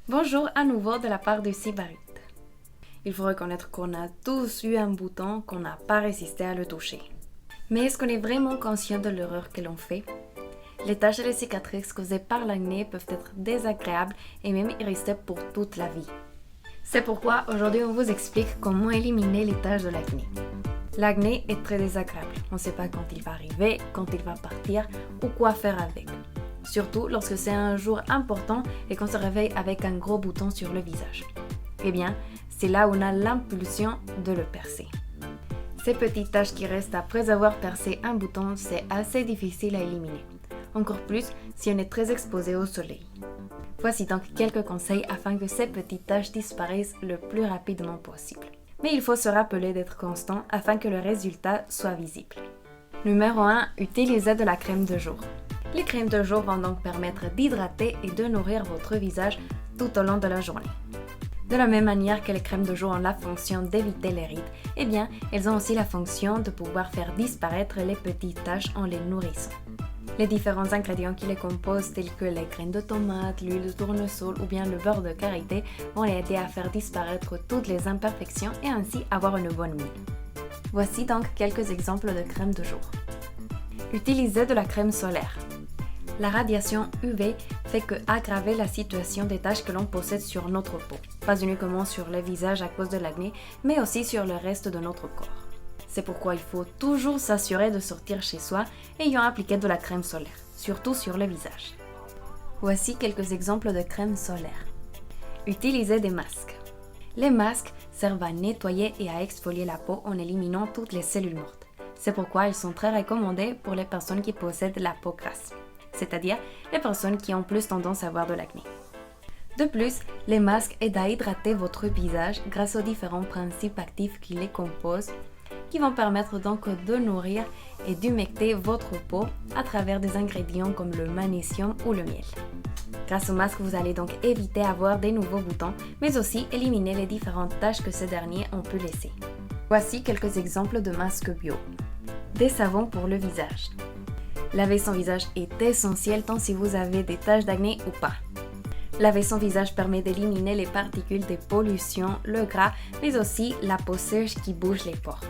Bonjour à nouveau de la part de Sybarite. Il faut reconnaître qu'on a tous eu un bouton qu'on n'a pas résisté à le toucher. Mais est-ce qu'on est vraiment conscient de l'erreur que l'on fait? Les taches et les cicatrices causées par l'acné peuvent être désagréables et même y rester pour toute la vie. C'est pourquoi aujourd'hui on vous explique comment éliminer les taches de l'acné. L'acné est très désagréable, on ne sait pas quand il va arriver, quand il va partir ou quoi faire avec. Surtout lorsque c'est un jour important et qu'on se réveille avec un gros bouton sur le visage. Eh bien, c'est là où on a l'impulsion de le percer. Ces petites taches qui restent après avoir percé un bouton, c'est assez difficile à éliminer. Encore plus si on est très exposé au soleil. Voici donc quelques conseils afin que ces petites taches disparaissent le plus rapidement possible. Mais il faut se rappeler d'être constant afin que le résultat soit visible. Numéro 1. Utilisez de la crème de jour. Les crèmes de jour vont donc permettre d'hydrater et de nourrir votre visage tout au long de la journée. De la même manière que les crèmes de jour ont la fonction d'éviter les rides, eh bien, elles ont aussi la fonction de pouvoir faire disparaître les petites taches en les nourrissant. Les différents ingrédients qui les composent, tels que les graines de tomate, l'huile de tournesol ou bien le beurre de karité, vont les aider à faire disparaître toutes les imperfections et ainsi avoir une bonne mine. Voici donc quelques exemples de crèmes de jour. Utilisez de la crème solaire. La radiation UV fait que aggraver la situation des taches que l'on possède sur notre peau, pas uniquement sur le visage à cause de l'acné, mais aussi sur le reste de notre corps. C'est pourquoi il faut toujours s'assurer de sortir chez soi ayant appliqué de la crème solaire, surtout sur le visage. Voici quelques exemples de crèmes solaires. Utilisez des masques. Les masques servent à nettoyer et à exfolier la peau en éliminant toutes les cellules mortes. C'est pourquoi ils sont très recommandés pour les personnes qui possèdent la peau grasse, c'est-à-dire les personnes qui ont plus tendance à avoir de l'acné. De plus, les masques aident à hydrater votre visage grâce aux différents principes actifs qui les composent, qui vont permettre donc de nourrir et d'humecter votre peau à travers des ingrédients comme le magnésium ou le miel. Grâce au masque, vous allez donc éviter d'avoir des nouveaux boutons, mais aussi éliminer les différentes taches que ces derniers ont pu laisser. Voici quelques exemples de masques bio. Des savons pour le visage. Laver son visage est essentiel tant si vous avez des taches d'acné ou pas. Laver son visage permet d'éliminer les particules des pollutions, le gras, mais aussi la peau sèche qui bouge les pores.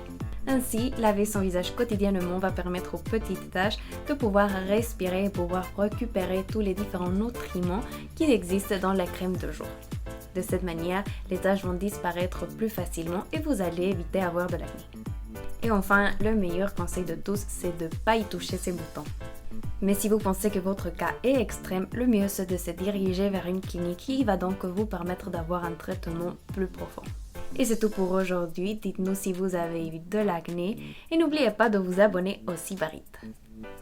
Ainsi, laver son visage quotidiennement va permettre aux petites taches de pouvoir respirer et pouvoir récupérer tous les différents nutriments qui existent dans la crème de jour. De cette manière, les taches vont disparaître plus facilement et vous allez éviter d'avoir de l'acné. Et enfin, le meilleur conseil de tous, c'est de ne pas y toucher ces boutons. Mais si vous pensez que votre cas est extrême, le mieux c'est de se diriger vers une clinique qui va donc vous permettre d'avoir un traitement plus profond. Et c'est tout pour aujourd'hui, dites-nous si vous avez eu de l'acné et n'oubliez pas de vous abonner au Sybarite.